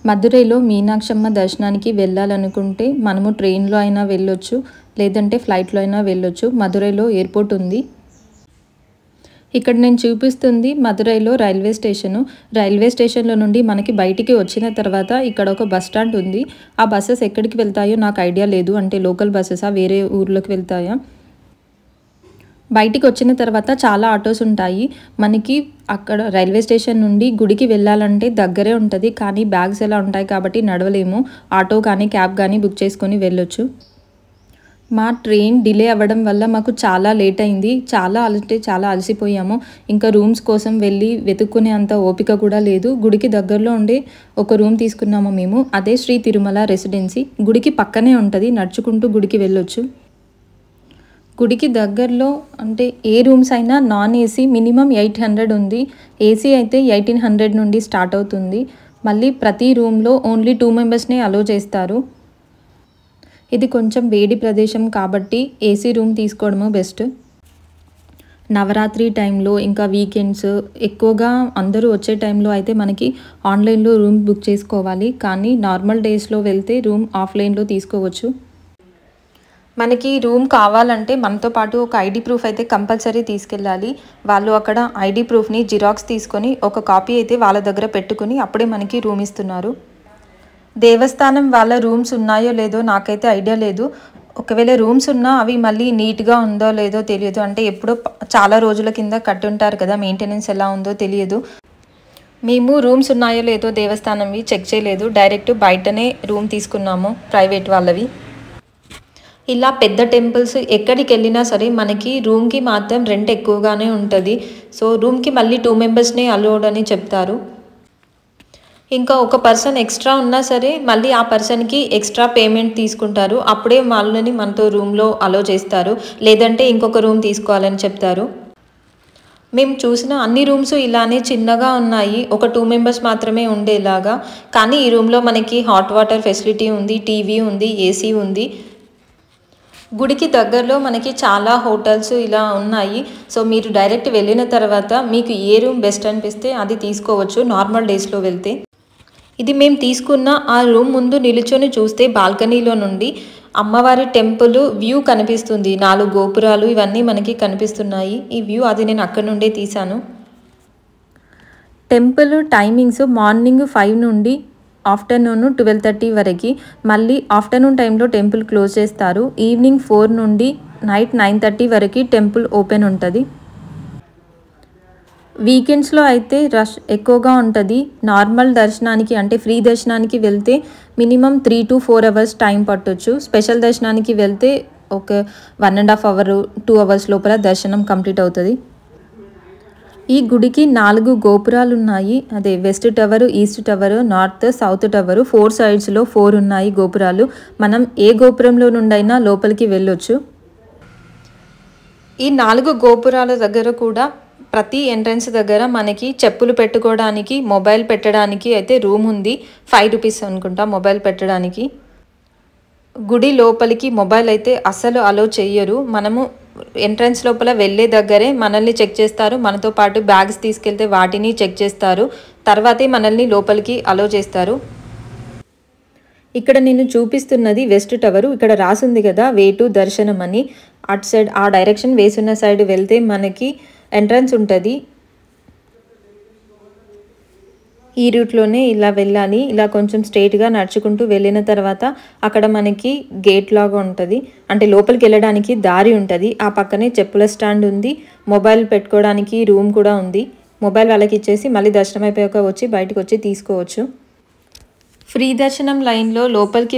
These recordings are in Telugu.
మదురైలో మీనాక్షమ్మ దర్శనానికి వెళ్ళాలనుకుంటే మనము ట్రైన్లో అయినా వెళ్ళొచ్చు, లేదంటే ఫ్లైట్లో అయినా వెళ్ళొచ్చు. మదురైలో ఎయిర్పోర్ట్ ఉంది. ఇక్కడ నేను చూపిస్తుంది మదురైలో రైల్వే స్టేషను. రైల్వే స్టేషన్లో నుండి మనకి బయటికి వచ్చిన తర్వాత ఇక్కడ ఒక బస్ స్టాండ్ ఉంది. ఆ బస్సెస్ ఎక్కడికి వెళ్తాయో నాకు ఐడియా లేదు. అంటే లోకల్ బస్సెసా, వేరే ఊర్లోకి వెళ్తాయా? బయటికి వచ్చిన తర్వాత చాలా ఆటోస్ ఉంటాయి. మనకి అక్కడ రైల్వే స్టేషన్ నుండి గుడికి వెళ్ళాలంటే దగ్గరే ఉంటుంది. కానీ బ్యాగ్స్ ఎలా ఉంటాయి కాబట్టి నడవలేము. ఆటో కానీ క్యాబ్ కానీ బుక్ చేసుకొని వెళ్ళొచ్చు. మా ట్రైన్ డిలే అవ్వడం వల్ల మాకు చాలా లేట్ అయింది. చాలా అలసిపోయాము. ఇంకా రూమ్స్ కోసం వెళ్ళి వెతుక్కునే అంత ఓపిక కూడా లేదు. గుడికి దగ్గరలో ఉండే ఒక రూమ్ తీసుకున్నాము మేము. అదే శ్రీ తిరుమల రెసిడెన్సీ. గుడికి పక్కనే ఉంటుంది. నడుచుకుంటూ గుడికి వెళ్ళొచ్చు. గుడికి దగ్గరలో అంటే ఏ రూమ్స్ అయినా నాన్ ఏసీ మినిమం 800 ఉంది. ఏసీ అయితే 1800 నుండి స్టార్ట్ అవుతుంది. మళ్ళీ ప్రతి రూమ్లో ఓన్లీ 2 మెంబర్స్నే అలో చేస్తారు. ఇది కొంచెం వేడి ప్రదేశం కాబట్టి ఏసీ రూమ్ తీసుకోవడము బెస్ట్. నవరాత్రి టైంలో ఇంకా వీకెండ్స్ ఎక్కువగా అందరూ వచ్చే టైంలో అయితే మనకి ఆన్లైన్లో రూమ్ బుక్ చేసుకోవాలి. కానీ నార్మల్ డేస్లో వెళ్తే రూమ్ ఆఫ్లైన్లో తీసుకోవచ్చు. మనకి రూమ్ కావాలంటే మనతో పాటు ఒక ఐడి ప్రూఫ్ అయితే కంపల్సరీ తీసుకెళ్ళాలి. వాళ్ళు అక్కడ ఐడి ప్రూఫ్ని జిరాక్స్ తీసుకొని ఒక కాపీ అయితే వాళ్ళ దగ్గర పెట్టుకుని అప్పుడే మనకి రూమ్ ఇస్తున్నారు. దేవస్థానం వాళ్ళ రూమ్స్ ఉన్నాయో లేదో నాకైతే ఐడియా లేదు. ఒకవేళ రూమ్స్ ఉన్నా అవి మళ్ళీ నీట్గా ఉందో లేదో తెలియదు. అంటే ఎప్పుడో చాలా రోజుల కింద కట్టుంటారు కదా, మెయింటెనెన్స్ ఎలా ఉందో తెలియదు. మేము రూమ్స్ ఉన్నాయో లేదో దేవస్థానంవి చెక్ చేయలేదు. డైరెక్ట్ బయటనే రూమ్ తీసుకున్నాము, ప్రైవేట్ వాళ్ళవి. ఇలా పెద్ద టెంపుల్స్ ఎక్కడికి వెళ్ళినా సరే మనకి రూమ్కి మాత్రం రెంట్ ఎక్కువగానే ఉంటుంది. సో రూమ్కి మళ్ళీ 2 మెంబర్స్నే అలౌడ్ అని చెప్తారు. ఇంకా ఒక పర్సన్ ఎక్స్ట్రా ఉన్నా సరే మళ్ళీ ఆ పర్సన్కి ఎక్స్ట్రా పేమెంట్ తీసుకుంటారు. అప్పుడే వాళ్ళని మనతో రూమ్లో అలౌ చేస్తారు. లేదంటే ఇంకొక రూమ్ తీసుకోవాలని చెప్తారు. మేము చూసిన అన్ని రూమ్స్ ఇలానే చిన్నగా ఉన్నాయి. ఒక 2 మెంబర్స్ మాత్రమే ఉండేలాగా. కానీ ఈ రూమ్లో మనకి హాట్ వాటర్ ఫెసిలిటీ ఉంది, టీవీ ఉంది, ఏసీ ఉంది. గుడికి దగ్గరలో మనకి చాలా హోటల్స్ ఇలా ఉన్నాయి. సో మీరు డైరెక్ట్ వెళ్ళిన తర్వాత మీకు ఏ రూమ్ బెస్ట్ అనిపిస్తే అది తీసుకోవచ్చు నార్మల్ డేస్లో వెళ్తే. ఇది మేము తీసుకున్న ఆ రూమ్ ముందు నిలుచొని చూస్తే బాల్కనీలో నుండి అమ్మవారి టెంపుల్ వ్యూ కనిపిస్తుంది. 4 గోపురాలు ఇవన్నీ మనకి కనిపిస్తున్నాయి. ఈ వ్యూ అది నేను అక్కడ నుండే తీశాను. టెంపుల్ టైమింగ్స్ మార్నింగ్ 5 నుండి ఆఫ్టర్నూన్ 12:30 వరకు. మళ్ళీ ఆఫ్టర్నూన్ టైంలో టెంపుల్ క్లోజ్ చేస్తారు. ఈవినింగ్ 4 నుండి నైట్ 9:30 వరకు టెంపుల్ ఓపెన్ ఉంటుంది. వీకెండ్స్లో అయితే రష్ ఎక్కువగా ఉంటుంది. నార్మల్ దర్శనానికి అంటే ఫ్రీ దర్శనానికి వెళ్తే మినిమం 3 to 4 అవర్స్ టైం పట్టొచ్చు. స్పెషల్ దర్శనానికి వెళ్తే ఒక 1.5 అవర్ 2 అవర్స్ లోపల దర్శనం కంప్లీట్ అవుతుంది. ఈ గుడికి 4 గోపురాలు ఉన్నాయి. అదే west tower, east tower, north, south tower 4 సైడ్స్లో 4 ఉన్నాయి గోపురాలు. మనం ఏ గోపురంలో నుండైనా లోపలికి వెళ్ళొచ్చు. ఈ 4 గోపురాల దగ్గర కూడా ప్రతి ఎంట్రన్స్ దగ్గర మనకి చెప్పులు పెట్టుకోవడానికి, మొబైల్ పెట్టడానికి అయితే రూమ్ ఉంది. 5 రూపీస్ అనుకుంటా మొబైల్ పెట్టడానికి. గుడి లోపలికి మొబైల్ అయితే అస్సలు అలో చెయ్యరు. మనము ఎంట్రన్స్ లోపల వెళ్ళే దగ్గరే మనల్ని చెక్ చేస్తారు. మనతో పాటు బ్యాగ్స్ తీసుకెళ్తే వాటిని చెక్ చేస్తారు. తర్వాతే మనల్ని లోపలికి అలో చేస్తారు. ఇక్కడ నేను చూపిస్తున్నది వెస్ట్ టవర్. ఇక్కడ రాసింది కదా వే టు దర్శనం అని. అటు సైడ్ ఆ డైరెక్షన్ వేసున్న సైడ్ వెళ్తే మనకి ఎంట్రన్స్ ఉంటుంది. ఈ రూట్లోనే ఇలా వెళ్ళాలి. ఇలా కొంచెం స్ట్రైట్గా నడుచుకుంటూ వెళ్ళిన తర్వాత అక్కడ మనకి గేట్ లాగా ఉంటుంది. అంటే లోపలికి వెళ్ళడానికి దారి ఉంటుంది. ఆ పక్కనే చెప్పుల స్టాండ్ ఉంది. మొబైల్ పెట్టుకోవడానికి రూమ్ కూడా ఉంది. మొబైల్ వాళ్ళకి ఇచ్చేసి మళ్ళీ దర్శనం అయిపోయాక వచ్చి బయటకు వచ్చి తీసుకోవచ్చు. ఫ్రీ దర్శనం లైన్లో లోపలికి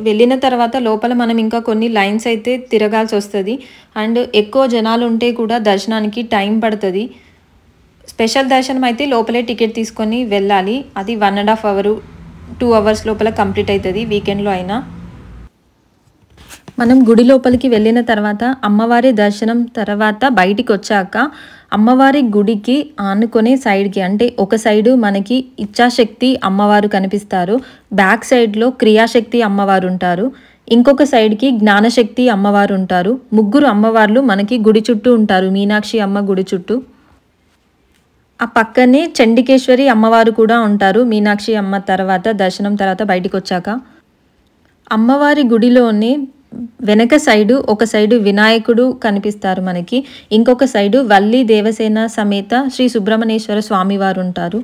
వెళ్ళిన తర్వాత లోపల మనం ఇంకా కొన్ని లైన్స్ అయితే తిరగాల్సి వస్తుంది. అండ్ ఎక్కువ జనాలు ఉంటే కూడా దర్శనానికి టైం పడుతుంది. స్పెషల్ దర్శనం అయితే లోపలే టికెట్ తీసుకొని వెళ్ళాలి. అది 1.5 అవర్ 2 అవర్స్ లోపల కంప్లీట్ అవుతుంది వీకెండ్లో అయినా. మనం గుడి లోపలికి వెళ్ళిన తర్వాత అమ్మవారి దర్శనం తర్వాత బయటికి వచ్చాక అమ్మవారి గుడికి ఆనుకునే సైడ్కి అంటే ఒక సైడు మనకి ఇచ్ఛాశక్తి అమ్మవారు కనిపిస్తారు. బ్యాక్ సైడ్లో క్రియాశక్తి అమ్మవారు ఉంటారు. ఇంకొక సైడ్కి జ్ఞానశక్తి అమ్మవారు ఉంటారు. 3 అమ్మవార్లు మనకి గుడి చుట్టూ ఉంటారు. మీనాక్షి అమ్మ గుడి చుట్టూ. ఆ పక్కనే చండికేశ్వరి అమ్మవారు కూడా ఉంటారు. మీనాక్షి అమ్మ తర్వాత దర్శనం తర్వాత బయటికి వచ్చాక అమ్మవారి గుడిలోనే వెనక సైడు ఒక సైడు వినాయకుడు కనిపిస్తారు మనకి. ఇంకొక సైడు వల్లి దేవసేన సమేత శ్రీ సుబ్రహ్మణ్యేశ్వర స్వామివారు ఉంటారు.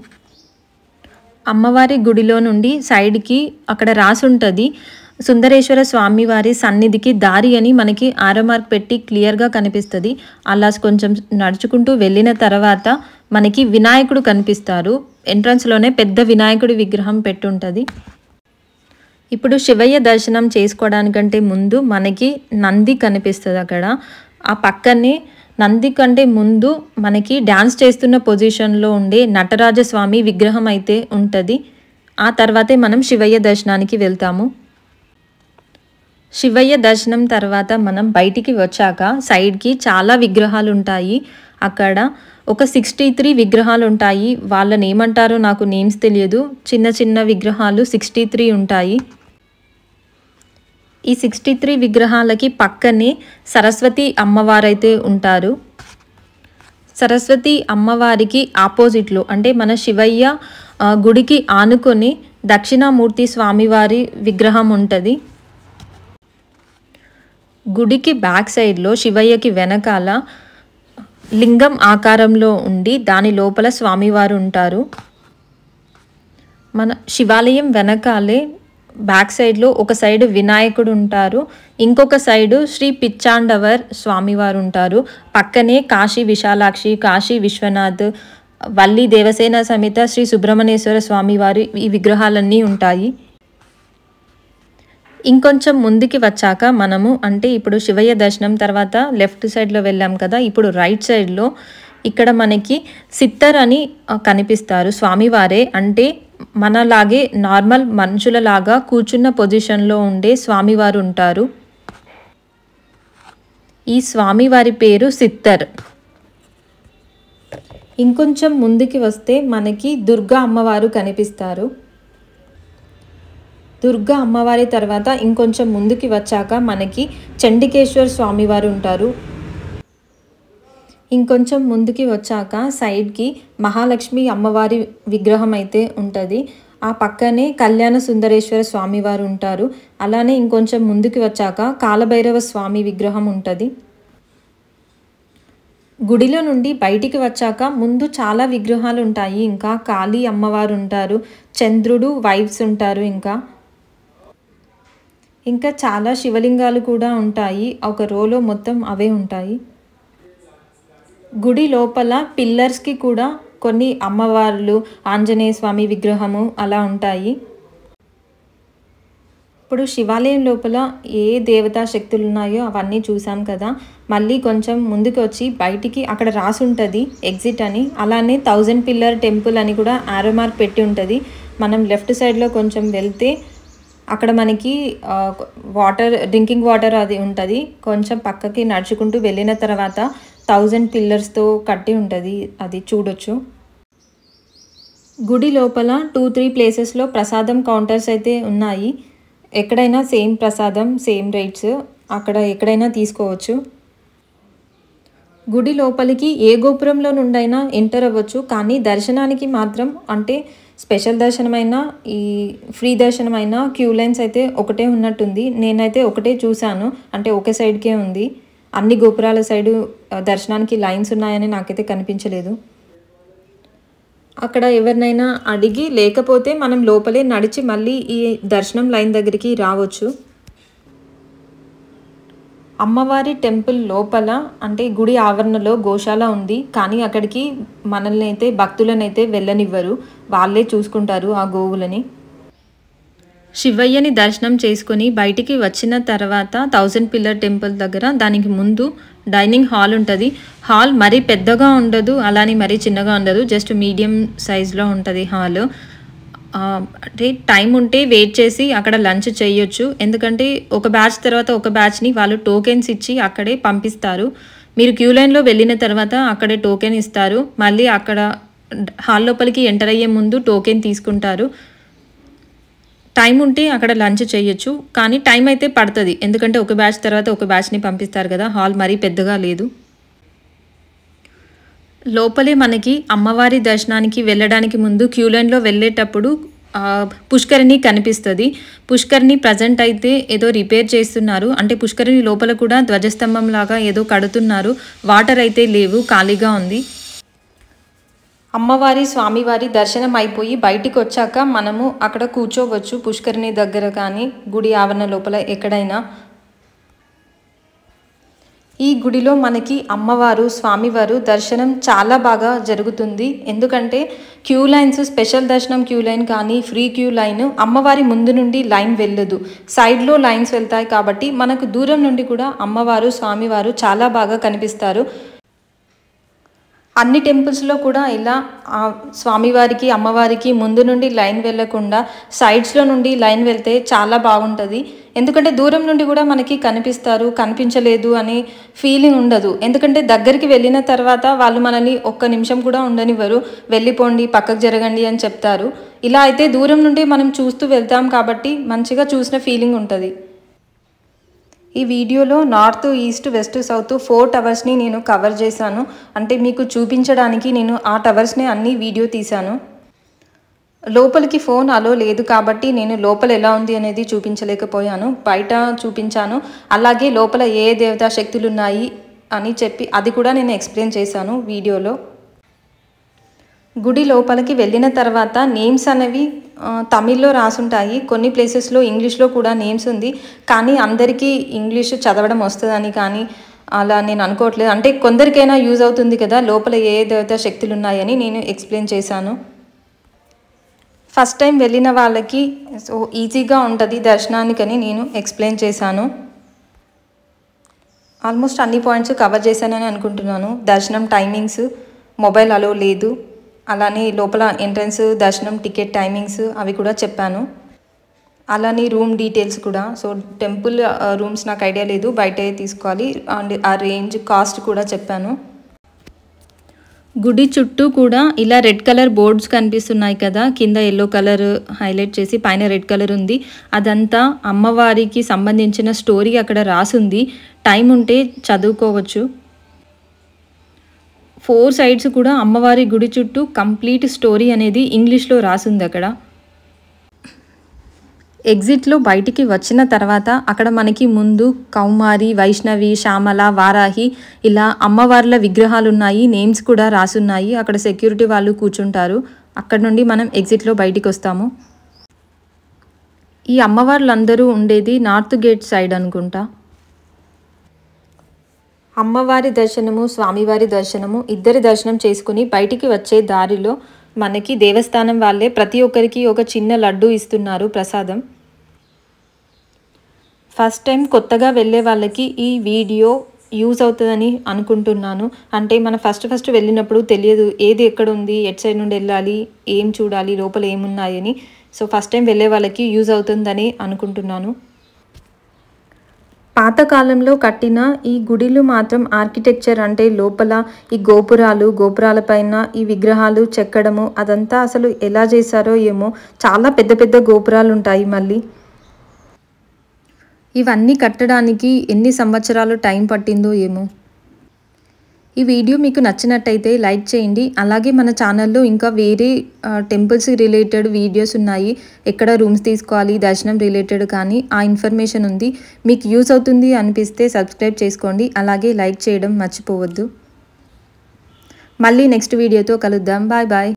అమ్మవారి గుడిలో నుండి సైడ్కి అక్కడ రాసుంటుంది సుందరేశ్వర స్వామివారి సన్నిధికి దారి అని మనకి ఆరో మార్క్ పెట్టి క్లియర్గా కనిపిస్తుంది. అలా కొంచెం నడుచుకుంటూ వెళ్ళిన తర్వాత మనకి వినాయకుడు కనిపిస్తారు. ఎంట్రన్స్లోనే పెద్ద వినాయకుడి విగ్రహం పెట్టుంటుంది. ఇప్పుడు శివయ్య దర్శనం చేసుకోవడానికంటే ముందు మనకి నంది కనిపిస్తుంది అక్కడ. ఆ పక్కనే నంది కంటే ముందు మనకి డ్యాన్స్ చేస్తున్న పొజిషన్లో ఉండే నటరాజస్వామి విగ్రహం అయితే ఉంటుంది. ఆ తర్వాతే మనం శివయ్య దర్శనానికి వెళ్తాము. శివయ్య దర్శనం తర్వాత మనం బయటికి వచ్చాక సైడ్కి చాలా విగ్రహాలు ఉంటాయి. అక్కడ ఒక 63 విగ్రహాలు ఉంటాయి. వాళ్ళని ఏమంటారో నాకు నేమ్స్ తెలియదు. చిన్న చిన్న విగ్రహాలు 63 ఉంటాయి. ఈ 63 విగ్రహాలకి పక్కనే సరస్వతి అమ్మవారైతే ఉంటారు. సరస్వతి అమ్మవారికి ఆపోజిట్లో అంటే మన శివయ్య గుడికి ఆనుకొని దక్షిణామూర్తి స్వామివారి విగ్రహం ఉంటుంది. గుడికి బ్యాక్ సైడ్లో శివయ్యకి వెనకాల లింగం ఆకారంలో ఉండి దాని లోపల స్వామివారు ఉంటారు. మన శివాలయం వెనకాలే బ్యాక్ సైడ్లో ఒక సైడ్ వినాయకుడు ఉంటారు. ఇంకొక సైడు శ్రీ పిచ్చాండవర్ స్వామివారు ఉంటారు. పక్కనే కాశీ విశాలాక్షి, కాశీ విశ్వనాథ్, వల్లి దేవసేన సమేత శ్రీ సుబ్రహ్మణ్యేశ్వర స్వామివారి ఈ విగ్రహాలన్నీ ఉంటాయి. ఇంకొంచెం ముందుకి వచ్చాక మనము అంటే ఇప్పుడు శివయ్య దర్శనం తర్వాత లెఫ్ట్ సైడ్లో వెళ్ళాం కదా, ఇప్పుడు రైట్ సైడ్లో ఇక్కడ మనకి సిత్తర్ అని కనిపిస్తారు స్వామివారే. అంటే మనలాగే నార్మల్ మనుషులలాగా కూర్చున్న పొజిషన్లో ఉండే స్వామివారు ఉంటారు. ఈ స్వామివారి పేరు సిత్తర్. ఇంకొంచెం ముందుకి వస్తే మనకి దుర్గా అమ్మవారు కనిపిస్తారు. దుర్గా అమ్మవారి తర్వాత ఇంకొంచెం ముందుకి వచ్చాక మనకి చండికేశ్వర స్వామివారు ఉంటారు. ఇంకొంచెం ముందుకి వచ్చాక సైడ్కి మహాలక్ష్మి అమ్మవారి విగ్రహం అయితే ఉంటుంది. ఆ పక్కనే కళ్యాణ సుందరేశ్వర స్వామివారు ఉంటారు. అలానే ఇంకొంచెం ముందుకి వచ్చాక కాలభైరవ స్వామి విగ్రహం ఉంటుంది. గుడిలో నుండి బయటికి వచ్చాక ముందు చాలా విగ్రహాలు ఉంటాయి. ఇంకా కాళీ అమ్మవారు ఉంటారు, చంద్రుడు వైఫ్స్ ఉంటారు, ఇంకా చాలా శివలింగాలు కూడా ఉంటాయి. ఒక రోలో మొత్తం అవే ఉంటాయి. గుడి లోపల పిల్లర్స్కి కూడా కొన్ని అమ్మవార్లు, ఆంజనేయ స్వామి విగ్రహము అలా ఉంటాయి. ఇప్పుడు శివాలయం లోపల ఏ దేవతా శక్తులు ఉన్నాయో అవన్నీ చూసాం కదా. మళ్ళీ కొంచెం ముందుకు వచ్చి బయటికి అక్కడ రాసి ఉంటుంది ఎగ్జిట్ అని. అలానే 1000 పిల్లర్ టెంపుల్ అని కూడా ఆరో మార్క్ పెట్టి ఉంటుంది. మనం లెఫ్ట్ సైడ్లో కొంచెం వెళ్తే అక్కడ మనకి డ్రింకింగ్ వాటర్ అది ఉంటుంది. కొంచెం పక్కకి నడుచుకుంటూ వెళ్ళిన తర్వాత 1000 పిల్లర్స్తో కట్టి ఉంటుంది, అది చూడొచ్చు. గుడి లోపల 2-3 ప్లేసెస్లో ప్రసాదం కౌంటర్స్ అయితే ఉన్నాయి. ఎక్కడైనా సేమ్ ప్రసాదం, సేమ్ రేట్స్, అక్కడ ఎక్కడైనా తీసుకోవచ్చు. గుడి లోపలికి ఏ గోపురంలో నుండైనా ఎంటర్ అవ్వచ్చు. కానీ దర్శనానికి మాత్రం అంటే స్పెషల్ దర్శనమైనా ఈ ఫ్రీ దర్శనమైనా క్యూ లైన్స్ అయితే ఒకటే ఉన్నట్టుంది. నేనైతే ఒకటే చూశాను, అంటే ఒకే సైడ్కే ఉంది. అన్ని గోపురాల సైడు దర్శనానికి లైన్స్ ఉన్నాయని నాకైతే కనిపించలేదు. అక్కడ ఎవరినైనా అడిగి లేకపోతే మనం లోపలే నడిచి మళ్ళీ ఈ దర్శనం లైన్ దగ్గరికి రావచ్చు. అమ్మవారి టెంపుల్ లోపల అంటే గుడి ఆవరణలో గోశాల ఉంది. కానీ అక్కడికి మనల్ని అయితే భక్తులనైతే వెళ్ళనివ్వరు, వాళ్ళే చూసుకుంటారు ఆ గోవులని. శివయ్యని దర్శనం చేసుకొని బయటికి వచ్చిన తర్వాత 1000 పిల్లర్ టెంపుల్ దగ్గర దానికి ముందు డైనింగ్ హాల్ ఉంటుంది. హాల్ మరీ పెద్దగా ఉండదు, అలానే మరీ చిన్నగా ఉండదు, జస్ట్ మీడియం సైజ్లో ఉంటుంది హాల్. అంటే టైం ఉంటే వెయిట్ చేసి అక్కడ లంచ్ చేయొచ్చు. ఎందుకంటే ఒక బ్యాచ్ తర్వాత ఒక బ్యాచ్ని వాళ్ళు టోకెన్స్ ఇచ్చి అక్కడే పంపిస్తారు. మీరు క్యూ లైన్లో వెళ్ళిన తర్వాత అక్కడే టోకెన్ ఇస్తారు. మళ్ళీ అక్కడ హాల్ లోపలికి ఎంటర్ అయ్యే ముందు టోకెన్ తీసుకుంటారు. టైం ఉంటే అక్కడ లంచ్ చేయొచ్చు. కానీ టైం అయితే పడుతుంది, ఎందుకంటే ఒక బ్యాచ్ తర్వాత ఒక బ్యాచ్ని పంపిస్తారు కదా. హాల్ మరీ పెద్దగా లేదు. లోపలే మనకి అమ్మవారి దర్శనానికి వెళ్ళడానికి ముందు క్యూ లైన్లో వెళ్ళేటప్పుడు పుష్కరిణి కనిపిస్తుంది. పుష్కరిణి ప్రజెంట్ అయితే ఏదో రిపేర్ చేస్తున్నారు. అంటే పుష్కరిణి లోపల కూడా ధ్వజస్తంభం లాగా ఏదో కడుతున్నారు. వాటర్ అయితే లేవు, ఖాళీగా ఉంది. అమ్మవారి స్వామివారి దర్శనం అయిపోయి బయటికి వచ్చాక మనము అక్కడ కూర్చోవచ్చు, పుష్కరిణి దగ్గర కానీ గుడి ఆవరణ లోపల ఎక్కడైనా. ఈ గుడిలో మనకి అమ్మవారు స్వామివారు దర్శనం చాలా బాగా జరుగుతుంది. ఎందుకంటే క్యూ లైన్స్, స్పెషల్ దర్శనం క్యూ లైన్ కానీ ఫ్రీ క్యూ లైన్, అమ్మవారి ముందు నుండి లైన్ వెళ్ళదు, సైడ్లో లైన్స్ వెళ్తాయి. కాబట్టి మనకు దూరం నుండి కూడా అమ్మవారు స్వామివారు చాలా బాగా కనిపిస్తారు. అన్ని టెంపుల్స్లో కూడా ఇలా స్వామివారికి అమ్మవారికి ముందు నుండి లైన్ వెళ్ళకుండా సైడ్స్లో నుండి లైన్ వెళ్తే చాలా బాగుంటుంది. ఎందుకంటే దూరం నుండి కూడా మనకి కనిపిస్తారు, కనిపించలేదు అని ఫీలింగ్ ఉండదు. ఎందుకంటే దగ్గరికి వెళ్ళిన తర్వాత వాళ్ళు మనల్ని ఒక్క నిమిషం కూడా ఉండనివ్వరు, వెళ్ళిపోండి, పక్కకు జరగండి అని చెప్తారు. ఇలా అయితే దూరం నుండి మనం చూస్తూ వెళ్తాం కాబట్టి మంచిగా చూసిన ఫీలింగ్ ఉంటుంది. ఈ వీడియోలో నార్త్, ఈస్ట్, వెస్ట్, సౌత్ 4 టవర్స్ని నేను కవర్ చేశాను. అంటే మీకు చూపించడానికి నేను ఆ టవర్స్ని అన్ని వీడియో తీశాను. లోపలికి ఫోన్ అలో లేదు కాబట్టి నేను లోపల ఎలా ఉంది అనేది చూపించలేకపోయాను, బయట చూపించాను. అలాగే లోపల ఏ దేవతా శక్తులు ఉన్నాయి అని చెప్పి అది కూడా నేను ఎక్స్ప్లెయిన్ చేశాను వీడియోలో. గుడి లోపలికి వెళ్ళిన తర్వాత నేమ్స్ అనేవి తమిళ్లో రాసుంటాయి. కొన్ని ప్లేసెస్లో ఇంగ్లీష్లో కూడా నేమ్స్ ఉంది. కానీ అందరికీ ఇంగ్లీష్ చదవడం వస్తుందని కానీ అలా నేను అనుకోవట్లేదు. అంటే కొందరికైనా యూజ్ అవుతుంది కదా, లోపల ఏ దేవతా శక్తులు ఉన్నాయని నేను ఎక్స్ప్లెయిన్ చేశాను. ఫస్ట్ టైం వెళ్ళిన వాళ్ళకి సో ఈజీగా ఉంటుంది దర్శనానికని నేను ఎక్స్ప్లెయిన్ చేశాను. ఆల్మోస్ట్ అన్ని పాయింట్స్ కవర్ చేశానని అనుకుంటున్నాను. దర్శనం టైమింగ్స్, మొబైల్ అలో లేదు, అలానే లోపల ఎంట్రన్స్ దర్శనం టికెట్ టైమింగ్స్ అవి కూడా చెప్పాను. అలానే రూమ్ డీటెయిల్స్ కూడా. సో టెంపుల్ రూమ్స్ నాకు ఐడియా లేదు, బయటే తీసుకోవాలి. అండ్ ఆ రేంజ్ కాస్ట్ కూడా చెప్పాను. గుడి చుట్టూ కూడా ఇలా రెడ్ కలర్ బోర్డ్స్ కనిపిస్తున్నాయి కదా, కింద ఎల్లో కలర్ హైలైట్ చేసి పైన రెడ్ కలర్ ఉంది. అదంతా అమ్మవారికి సంబంధించిన స్టోరీ అక్కడ రాసుంది. టైం ఉంటే చదువుకోవచ్చు. 4 సైడ్స్ కూడా అమ్మవారి గుడి చుట్టూ కంప్లీట్ స్టోరీ అనేది ఇంగ్లీష్లో రాసింది అక్కడ. ఎగ్జిట్లో బయటికి వచ్చిన తర్వాత అక్కడ మనకి ముందు కౌమారి, వైష్ణవి, శ్యామల, వారాహి ఇలా అమ్మవార్ల విగ్రహాలు ఉన్నాయి. నేమ్స్ కూడా రాసున్నాయి. అక్కడ సెక్యూరిటీ వాళ్ళు కూర్చుంటారు. అక్కడ నుండి మనం ఎగ్జిట్లో బయటికి వస్తాము. ఈ అమ్మవార్లందరూ ఉండేది నార్త్ గేట్ సైడ్ అనుకుంటా. అమ్మవారి దర్శనము, స్వామివారి దర్శనము ఇద్దరి దర్శనం చేసుకుని బయటికి వచ్చే దారిలో మనకి దేవస్థానం వాళ్ళే ప్రతి ఒక్కరికి ఒక చిన్న లడ్డు ఇస్తున్నారు ప్రసాదం. ఫస్ట్ టైం కొత్తగా వెళ్ళే వాళ్ళకి ఈ వీడియో యూజ్ అవుతుందని అనుకుంటున్నాను. అంటే మన ఫస్ట్ వెళ్ళినప్పుడు తెలియదు ఏది ఎక్కడ ఉంది, ఎట్ సైడ్ నుండి వెళ్ళాలి, ఏం చూడాలి, లోపల ఏమున్నాయని. సో ఫస్ట్ టైం వెళ్ళే వాళ్ళకి యూజ్ అవుతుందని అనుకుంటున్నాను. పాతకాలంలో కట్టిన ఈ గుడిలు మాత్రం ఆర్కిటెక్చర్ అంటే లోపల ఈ గోపురాలపైన ఈ విగ్రహాలు చెక్కడము అదంతా అసలు ఎలా చేశారో ఏమో. చాలా పెద్ద పెద్ద గోపురాలు ఉంటాయి. మళ్ళీ ఇవన్నీ కట్టడానికి ఎన్ని సంవత్సరాలు టైం పట్టిందో ఏమో. ఈ వీడియో మీకు నచ్చినట్టయితే లైక్ చేయండి. అలాగే మన ఛానల్లో ఇంకా వేరే టెంపుల్స్ రిలేటెడ్ వీడియోస్ ఉన్నాయి. ఎక్కడ రూమ్స్ తీసుకోవాలి, దర్శనం రిలేటెడ్ కానీ ఆ ఇన్ఫర్మేషన్ ఉంది. మీకు యూజ్ అవుతుంది అనిపిస్తే సబ్స్క్రైబ్ చేసుకోండి. అలాగే లైక్ చేయడం మర్చిపోవద్దు. మళ్ళీ నెక్స్ట్ వీడియోతో కలుద్దాం. Bye bye.